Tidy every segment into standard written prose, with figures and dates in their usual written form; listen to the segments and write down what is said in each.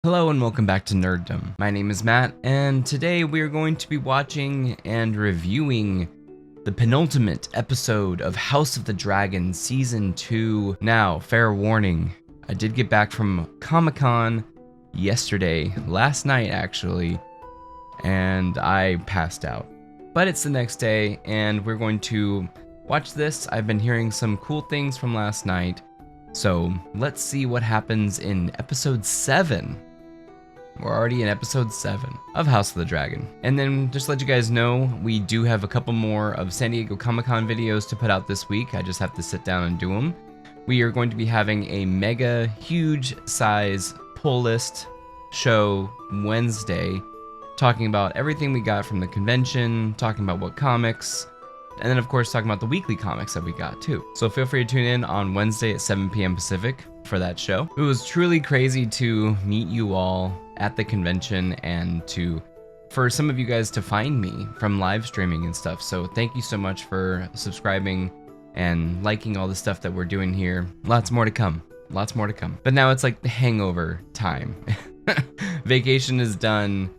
Hello and welcome back to Nerddom. My name is Matt, and today we are going to be watching and reviewing the penultimate episode of House of the Dragon Season 2. Now, fair warning, I did get back from Comic-Con yesterday, last night actually, and I passed out. But it's the next day, and we're going to watch this. I've been hearing some cool things from last night, so let's see what happens in episode 7. We're already in episode 7 of House of the Dragon. And then just to let you guys know, we do have a couple more of San Diego Comic-Con videos to put out this week. I just have to sit down and do them. We are going to be having a mega huge size pull list show Wednesday, talking about everything we got from the convention, talking about what comics, and then of course talking about the weekly comics that we got too. So feel free to tune in on Wednesday at 7 p.m. Pacific for that show. It was truly crazy to meet you all at the convention and for some of you guys to find me from live streaming and stuff. So thank you so much for subscribing and liking all the stuff that we're doing here. Lots more to come. Lots more to come. But now it's like the hangover time. Vacation is done.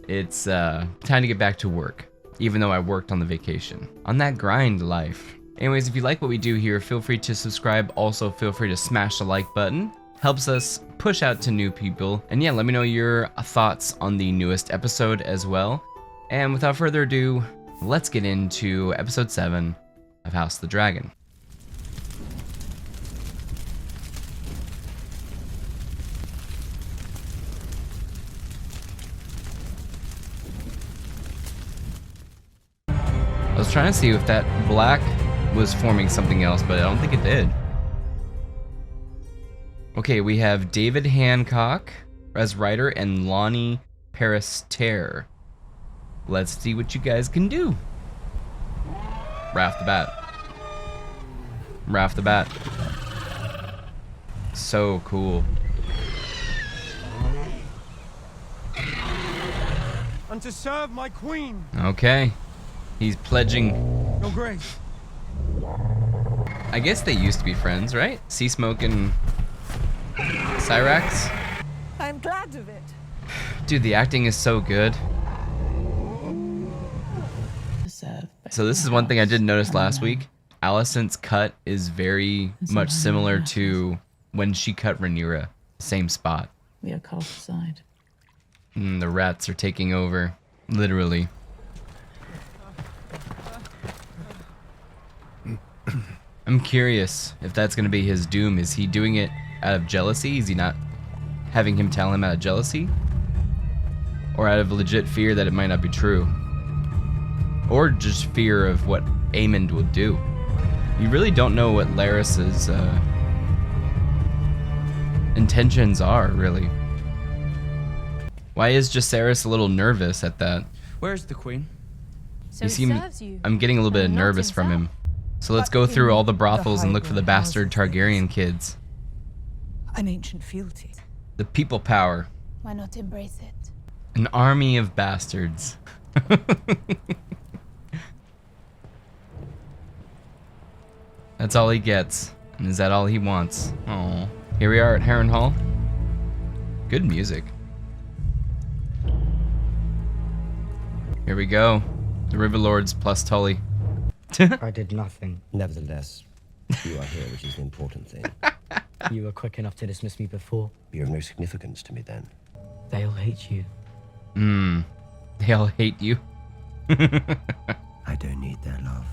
It's time to get back to work, even though I worked on the vacation. On that grind life. Anyways, if you like what we do here, feel free to subscribe. Also, feel free to smash the like button. Helps us push out to new people. And yeah, let me know your thoughts on the newest episode as well. And without further ado, let's get into episode 7 of House of the Dragon. I was trying to see if that black was forming something else, but I don't think it did. Okay, we have David Hancock as writer and Lonnie Paris-Terre. Let's see what you guys can do. Right off the bat. Right off the bat. So cool. And to serve my queen. Okay. He's pledging. Your Grace. I guess they used to be friends, right? Seasmoke and Cyrax? I'm glad of it. Dude, the acting is so good. So this is one thing I did notice last week. Alicent's cut is very much similar to when she cut Rhaenyra. Same spot. We are cast aside. The rats are taking over. Literally. I'm curious if that's going to be his doom. Is he doing it out of jealousy? Is he not having him tell him out of jealousy? Or out of legit fear that it might not be true? Or just fear of what Aemond will do? You really don't know what Larys's intentions are, really. Why is Jacaerys a little nervous at that? Where's the queen? So he serves you. I'm getting a little bit Not nervous from himself. him. So let's go through all the brothels and look for the bastard Targaryen kids. An ancient fealty. The people power. Why not embrace it? An army of bastards. That's all he gets. And is that all he wants? Oh. Here we are at Harrenhal. Good music. Here we go. The Riverlords plus Tully. I did nothing. Nevertheless, you are here, which is an important thing. You were quick enough to dismiss me before. You're of no significance to me then. They'll hate you. They all hate you. I don't need their love.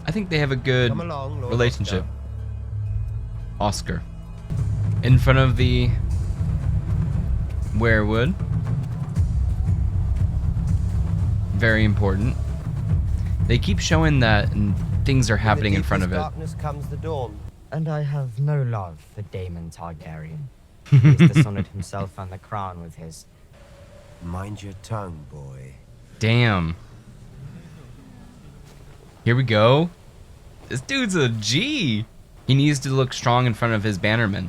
I think they have a good Come along, Lord relationship. Oscar. In front of the werewood. Very important. They keep showing that things are happening in front of it. Darkness comes the dawn. And I have no love for Daemon Targaryen. He's dishonored himself and the crown with his... Mind your tongue, boy. Damn. Here we go. This dude's a G. He needs to look strong in front of his bannermen.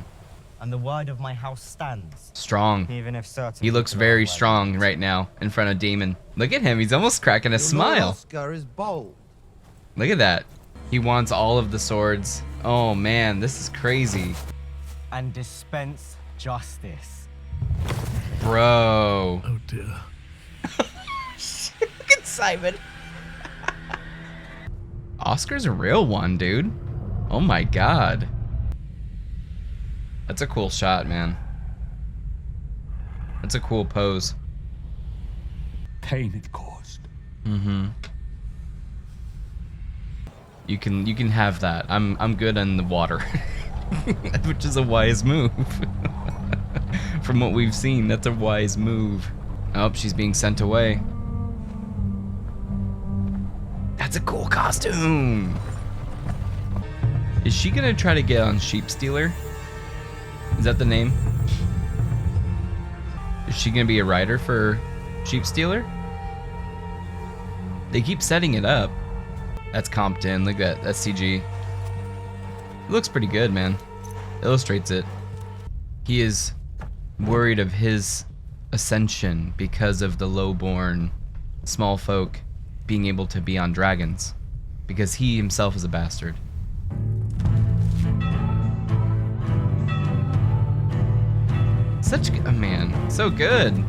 And the word of my house stands. Strong. Even if certain... He looks people are very aware. strong right now in front of Daemon. Look at him. He's almost cracking a smile. Oscar is bold. Look at that. He wants all of the swords. Oh man, this is crazy. and dispense justice. Bro. Oh dear. Look at Simon. Oscar's a real one, dude. Oh my god. That's a cool shot, man. That's a cool pose. Pain it caused. Mm-hmm. You can have that. I'm good in the water. Which is a wise move. From what we've seen, that's a wise move. Oh, she's being sent away. That's a cool costume. Is she gonna try to get on Sheep Stealer? Is that the name? Is she gonna be a rider for Sheep Stealer? They keep setting it up. That's comped in. Look at that. That's CG. It looks pretty good, man. Illustrates it. He is worried of his ascension because of the lowborn small folk being able to be on dragons. Because he himself is a bastard. Such a man. So good.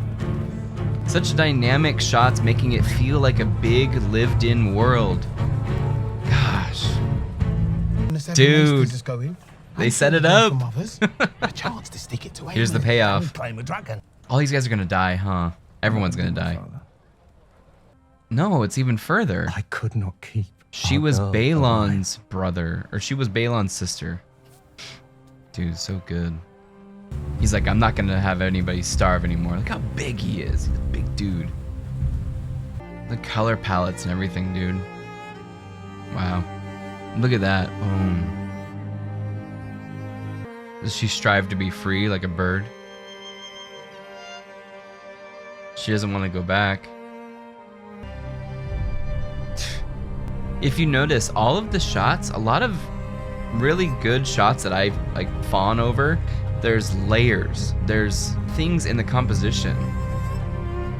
Such dynamic shots, making it feel like a big lived-in world. Gosh. Dude, they set it up. Here's the payoff. All these guys are gonna die, huh? Everyone's gonna die. No, it's even further. I could not keep. She was Balon's brother, or she was Balon's sister. Dude, so good. He's like, I'm not gonna have anybody starve anymore. Look how big he is. He's a big dude. The color palettes and everything, dude. Wow. Look at that. Boom. Does she strive to be free like a bird? She doesn't want to go back. If you notice, all of the shots, a lot of really good shots that I like fawn over, there's layers, there's things in the composition.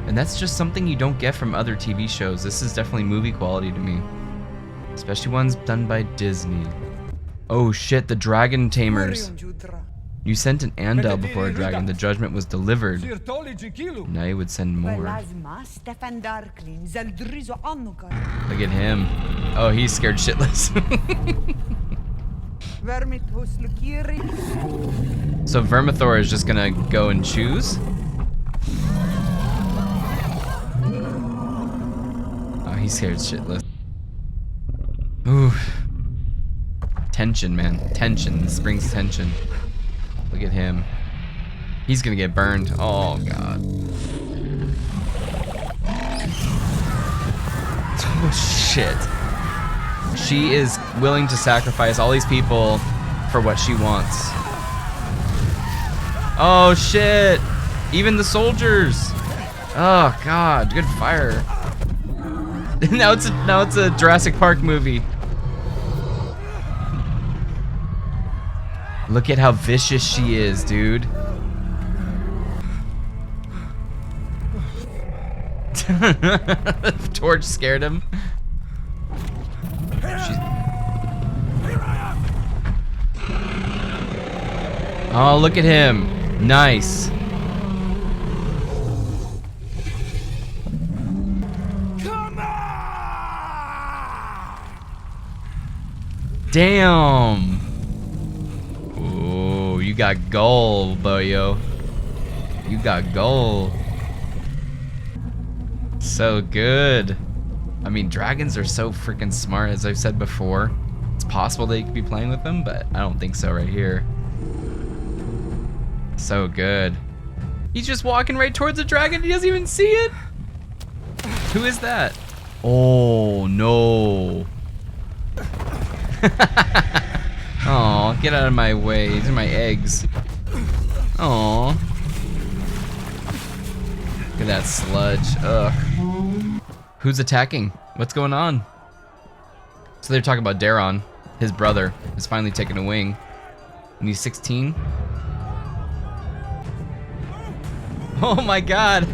And that's just something you don't get from other TV shows. This is definitely movie quality to me. Especially ones done by Disney. Oh shit, the dragon tamers. You sent an Andal before a dragon, the judgment was delivered. Now you would send more. Look at him. Oh, he's scared shitless. So Vermithor is just gonna go and choose? Oh, he's scared shitless. Ooh. Tension, man. Tension. This brings tension. Look at him. He's gonna get burned. Oh, God. Oh, shit. She is willing to sacrifice all these people for what she wants. Oh, shit. Even the soldiers. Oh, God. Good fire. Now it's a Jurassic Park movie. Look at how vicious she is, dude. Torch scared him. Oh, look at him. Nice. Damn. Oh, you got gold, boyo. You got gold. So good. I mean, dragons are so freaking smart, as I've said before. It's possible they could be playing with them, but I don't think so right here. So good. He's just walking right towards the dragon. He doesn't even see it. Who is that? Oh, no. Oh, get out of my way. These are my eggs. Oh. Look at that sludge. Ugh. Who's attacking? What's going on? So they're talking about Daron. His brother is finally taking a wing. And he's 16. Oh my god.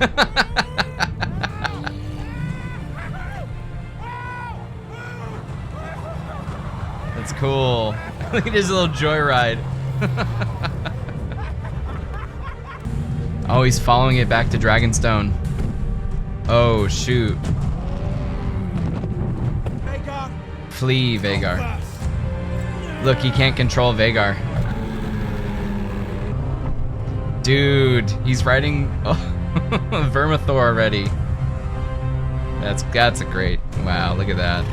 That's cool. Look at his little joyride. Oh, he's following it back to Dragonstone. Oh, shoot. Vhagar! Flee, Vhagar. Look, he can't control Vhagar. Dude, he's riding Vermithor already. That's a great. Wow, look at that.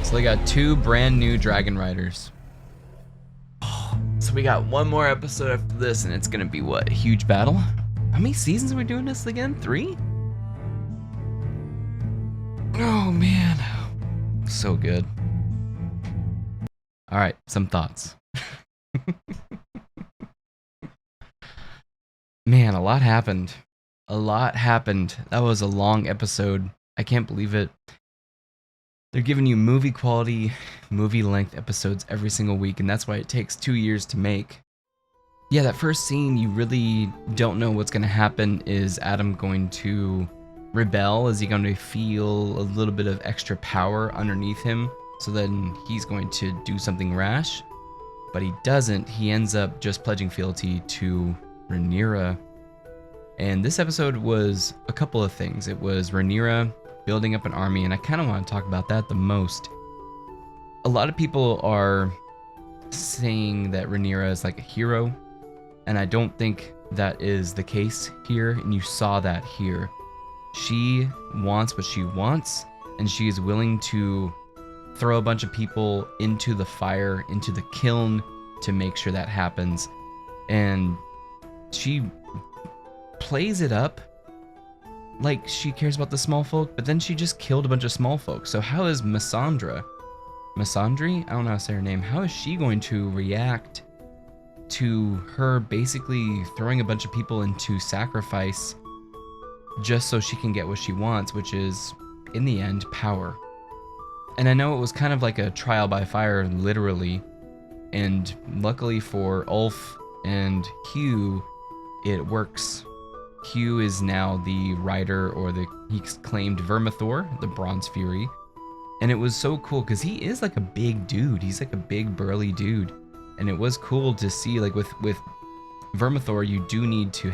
So they got 2 brand new dragon riders. So we got 1 more episode after this, and it's gonna be what? A huge battle? How many seasons are we doing this again? 3? Oh man, so good. All right, some thoughts. Man, a lot happened. A lot happened. That was a long episode. I can't believe it. They're giving you movie quality, movie length episodes every single week, and that's why it takes 2 years to make. Yeah, that first scene, you really don't know what's going to happen. Is Adam going to rebel? Is he going to feel a little bit of extra power underneath him? So then he's going to do something rash? But he doesn't. He ends up just pledging fealty to Rhaenyra. And this episode was a couple of things. It was Rhaenyra building up an army, and I kind of want to talk about that the most. A lot of people are saying that Rhaenyra is like a hero, and I don't think that is the case here, and you saw that here. She wants what she wants, and she is willing to throw a bunch of people into the fire, into the kiln, to make sure that happens. And she plays it up like she cares about the small folk, but then she just killed a bunch of small folk. So how is Missandri? I don't know how to say her name. How is she going to react to her basically throwing a bunch of people into sacrifice just so she can get what she wants, which is, in the end, power? And I know it was kind of like a trial by fire, literally, and luckily for Ulf and Hugh, it works. Hugh is now the rider, or he's claimed Vermithor, the Bronze Fury. And it was so cool because he is like a big dude. He's like a big burly dude. And it was cool to see, like with Vermithor, you do need to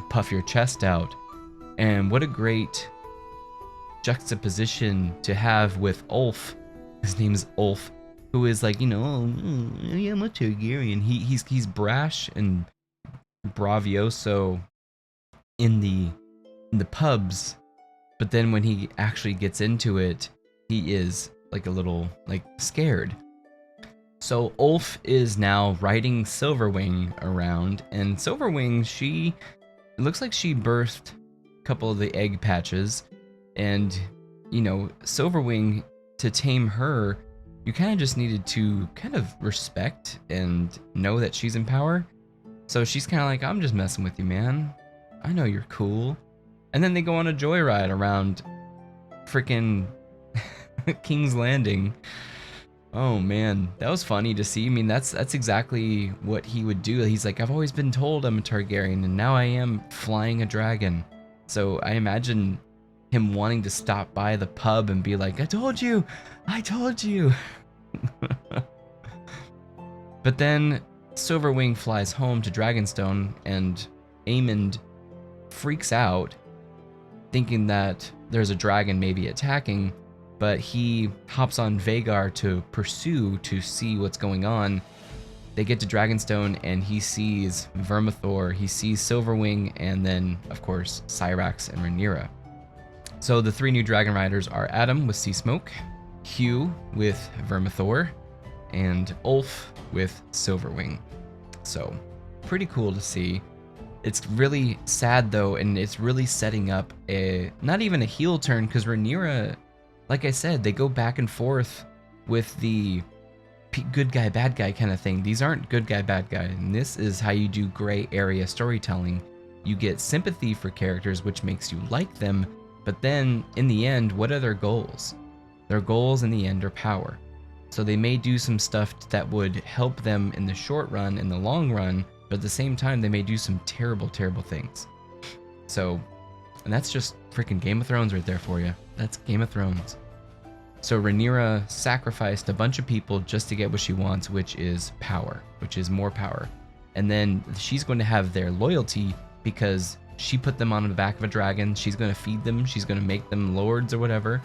puff your chest out. And what a great juxtaposition to have with Ulf. His name is Ulf, who is like, yeah, I'm a Targaryen. He's brash and bravioso in the pubs, but then when he actually gets into it, he is like a little scared. So Ulf is now riding Silverwing around, and Silverwing, it looks like she birthed a couple of the egg patches, and Silverwing, to tame her, you kind of just needed to kind of respect and know that she's in power. So she's kind of like, I'm just messing with you, man. I know you're cool. And then they go on a joyride around freaking King's Landing. Oh man, that was funny to see. I mean, that's exactly what he would do. He's like, I've always been told I'm a Targaryen, and now I am flying a dragon. So I imagine him wanting to stop by the pub and be like, I told you. But then Silverwing flies home to Dragonstone, and Aemond freaks out, thinking that there's a dragon maybe attacking, but he hops on Vhagar to pursue to see what's going on. They get to Dragonstone, and he sees Vermithor, he sees Silverwing, and then, of course, Syrax and Rhaenyra. So the 3 new dragon riders are Adam with Sea Smoke, Hugh with Vermithor, and Ulf with Silverwing. So, pretty cool to see. It's really sad though, and it's really setting up not even a heel turn, because Rhaenyra, like I said, they go back and forth with the good guy, bad guy kind of thing. These aren't good guy, bad guy, and this is how you do gray area storytelling. You get sympathy for characters, which makes you like them, but then in the end, what are their goals? Their goals in the end are power. So they may do some stuff that would help them in the short run, in the long run, but at the same time, they may do some terrible, terrible things. So, and that's just freaking Game of Thrones right there for you. That's Game of Thrones. So Rhaenyra sacrificed a bunch of people just to get what she wants, which is power, which is more power. and then she's going to have their loyalty because she put them on the back of a dragon. She's going to feed them. She's going to make them lords or whatever.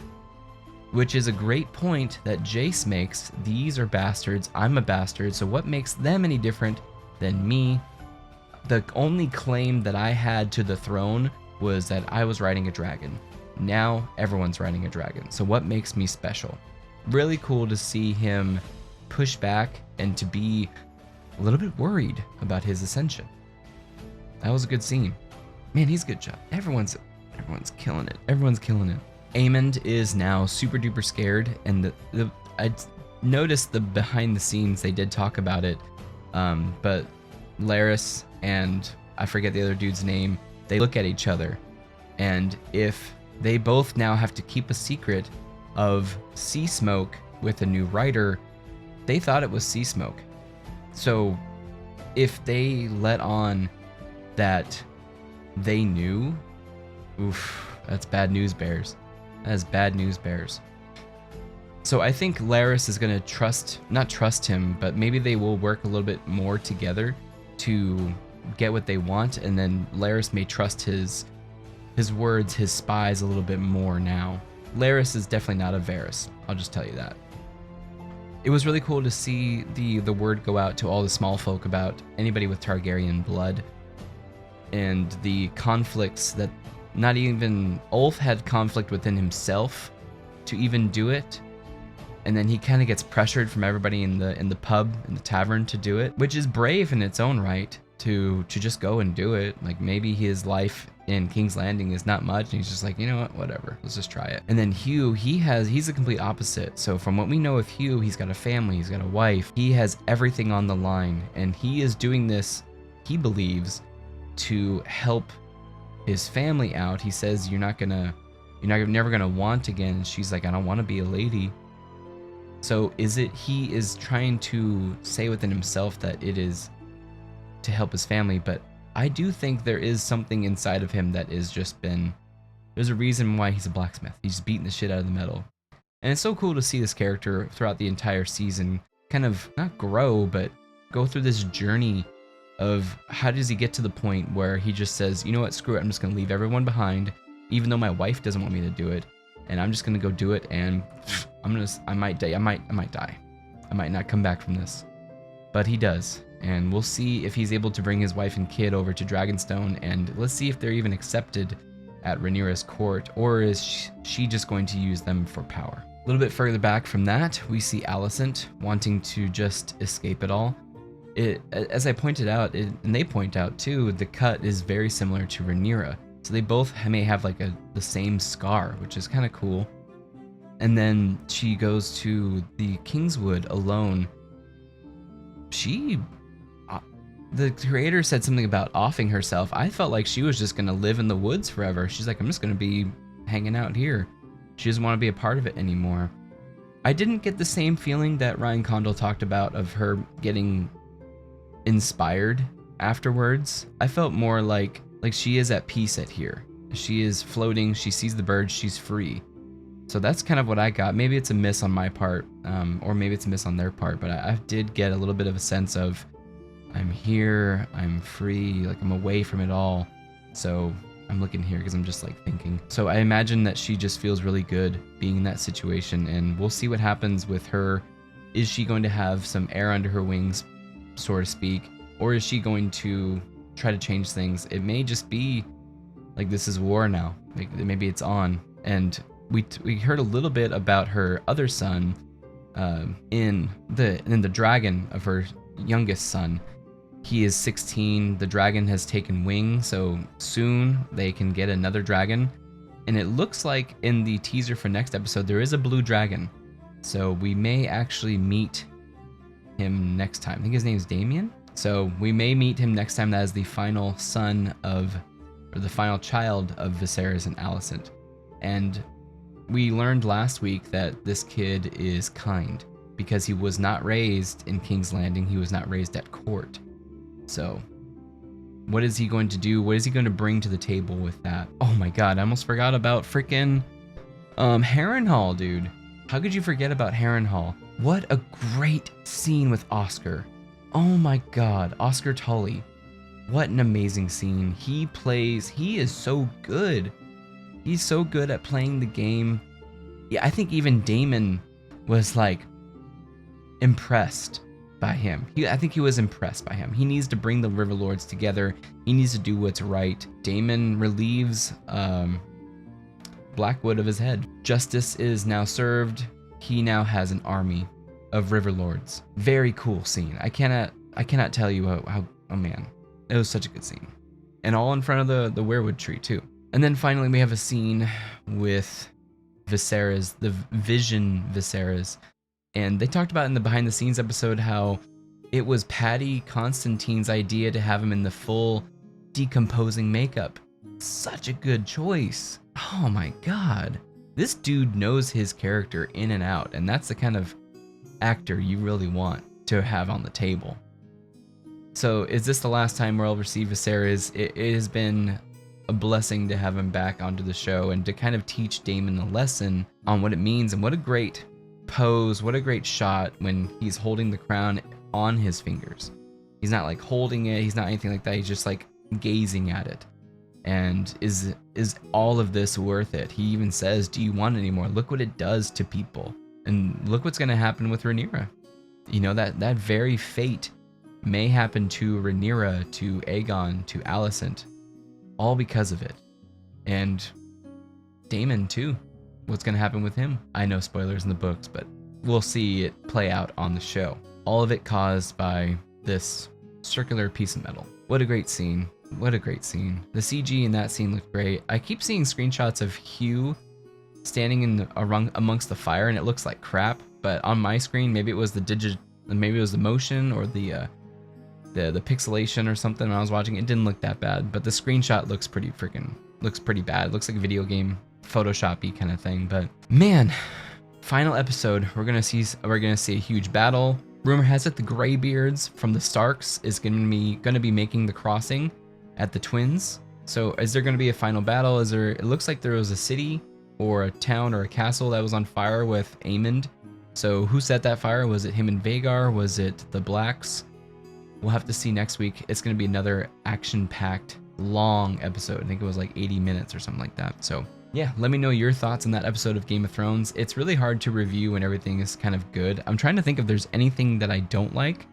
Which is a great point that Jace makes. These are bastards. I'm a bastard. So what makes them any different than me? The only claim that I had to the throne was that I was riding a dragon. Now everyone's riding a dragon. So what makes me special? Really cool to see him push back and to be a little bit worried about his ascension. That was a good scene. Man, he's a good job. Everyone's killing it. Everyone's killing it. Aemond is now super duper scared, and I noticed the behind the scenes, they did talk about it, but Larys and I forget the other dude's name, they look at each other, and if they both now have to keep a secret of sea smoke with a new writer, they thought it was sea smoke. So if they let on that they knew, oof, that's bad news bears. That is bad news bears. So I think Larys is going to not trust him, but maybe they will work a little bit more together to get what they want, and then Larys may trust his words, his spies a little bit more now. Larys is definitely not a Varys, I'll just tell you that. It was really cool to see the word go out to all the small folk about anybody with Targaryen blood, and the conflicts that not even Ulf had conflict within himself to even do it, and then he kind of gets pressured from everybody in the pub, in the tavern, to do it, which is brave in its own right to just go and do it. Like, maybe his life in King's Landing is not much, and he's just like, you know what, whatever, let's just try it. And then Hugh, he's the complete opposite. So from what we know of Hugh, he's got a family, he's got a wife, he has everything on the line, and he is doing this, he believes, to help his family out. He says, you're never gonna want again. And she's like, I don't want to be a lady. So he is trying to say within himself that it is to help his family, but I do think there is something inside of him that is there's a reason why he's a blacksmith. He's beating the shit out of the metal. And it's so cool to see this character throughout the entire season kind of not grow, but go through this journey of how does he get to the point where he just says, you know what, screw it, I'm just gonna leave everyone behind, even though my wife doesn't want me to do it, and I'm just gonna go do it, and I might die. I might die. I might not come back from this. But he does, and we'll see if he's able to bring his wife and kid over to Dragonstone, and let's see if they're even accepted at Rhaenyra's court, or is she just going to use them for power? A little bit further back from that, we see Alicent wanting to just escape it all. As I pointed out, and they point out too, the cut is very similar to Rhaenyra. So they both may have like the same scar, which is kind of cool. And then she goes to the Kingswood alone. The creator said something about offing herself. I felt like she was just going to live in the woods forever. She's like, I'm just going to be hanging out here. She doesn't want to be a part of it anymore. I didn't get the same feeling that Ryan Condal talked about of her getting inspired afterwards. I felt more like she is at peace at here. She is floating, she sees the birds, she's free. So that's kind of what I got. Maybe it's a miss on my part, or maybe it's a miss on their part, but I did get a little bit of a sense of, I'm here, I'm free, like I'm away from it all. So I'm looking here because I'm just like thinking. So I imagine that she just feels really good being in that situation, and we'll see what happens with her. Is she going to have some air under her wings, so to speak, or is she going to try to change things? It may just be like, this is war now. Maybe it's on. And we heard a little bit about her other son in the dragon of her youngest son. He is 16. The dragon has taken wing, so soon they can get another dragon. And it looks like in the teaser for next episode there is a blue dragon, so we may actually meet him next time. I think his name is Damien. So we may meet him next time. That is the final son of, or the final child of Viserys and Alicent. And we learned last week that this kid is kind because he was not raised in King's Landing. He was not raised at court. So what is he going to do? What is he going to bring to the table with that? Oh my God, I almost forgot about freaking Harrenhal, dude. How could you forget about Harrenhal? What a great scene with Oscar. Oh my god, Oscar Tully. What an amazing scene. He is so good. He's so good at playing the game. Yeah, I think even Damon was like impressed by him. I think he was impressed by him. He needs to bring the River Lords together. He needs to do what's right. Damon relieves Blackwood of his head. Justice is now served. He now has an army of River Lords. Very cool scene. I cannot tell you how oh man, it was such a good scene. And all in front of the weirwood tree too. And then finally we have a scene with Viserys, the Vision Viserys. And they talked about in the behind the scenes episode how it was Paddy Constantine's idea to have him in the full decomposing makeup. Such a good choice. Oh my god. This dude knows his character in and out, and that's the kind of actor you really want to have on the table. So is this the last time we'll ever see Viserys? It has been a blessing to have him back onto the show and to kind of teach Daemon a lesson on what it means, and what a great pose, what a great shot when he's holding the crown on his fingers. He's not like holding it, he's not anything like that, he's just like gazing at it. And is all of this worth it? He even says, do you want any more? Look what it does to people. And look what's going to happen with Rhaenyra. You know, that very fate may happen to Rhaenyra, to Aegon, to Alicent, all because of it. And Daemon too. What's going to happen with him? I know spoilers in the books, but we'll see it play out on the show. All of it caused by this circular piece of metal. What a great scene. What a great scene. The CG in that scene looked great. I keep seeing screenshots of Hugh standing in amongst the fire, and it looks like crap. But on my screen, maybe it was maybe it was the motion or the pixelation or something. When I was watching it, it didn't look that bad. But the screenshot looks pretty bad. It looks like a video game Photoshop-y kind of thing. But man, final episode, we're gonna see a huge battle. Rumor has it the Greybeards from the Starks is gonna be making the crossing at the Twins. So is there gonna be a final battle? It looks like there was a city or a town or a castle that was on fire with Aemond. So who set that fire? Was it him and Vhagar? Was it the Blacks? We'll have to see next week. It's gonna be another action-packed, long episode. I think it was like 80 minutes or something like that. So yeah, let me know your thoughts on that episode of Game of Thrones. It's really hard to review when everything is kind of good. I'm trying to think if there's anything that I don't like.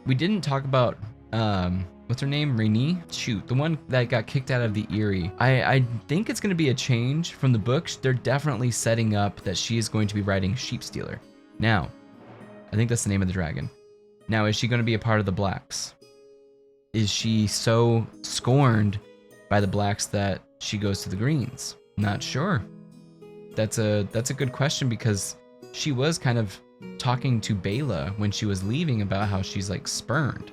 We didn't talk about, what's her name? Rhaenys? Shoot, the one that got kicked out of the Eyrie. I think it's going to be a change from the books. They're definitely setting up that she is going to be riding Sheepstealer. Now, I think that's the name of the dragon. Now, is she going to be a part of the Blacks? Is she so scorned by the Blacks that she goes to the Greens? Not sure. That's a good question, because she was kind of talking to Baela when she was leaving about how she's like spurned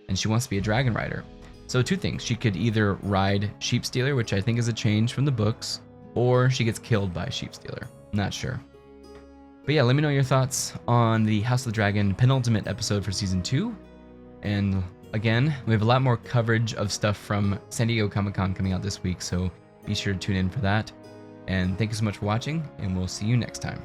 and she wants to be a dragon rider. So two things. She could either ride Sheepstealer, which I think is a change from the books, or she gets killed by Sheepstealer. Not sure. But yeah, let me know your thoughts on the House of the Dragon penultimate episode for season 2. And again, we have a lot more coverage of stuff from San Diego Comic-Con coming out this week, so be sure to tune in for that. And thank you so much for watching, and we'll see you next time.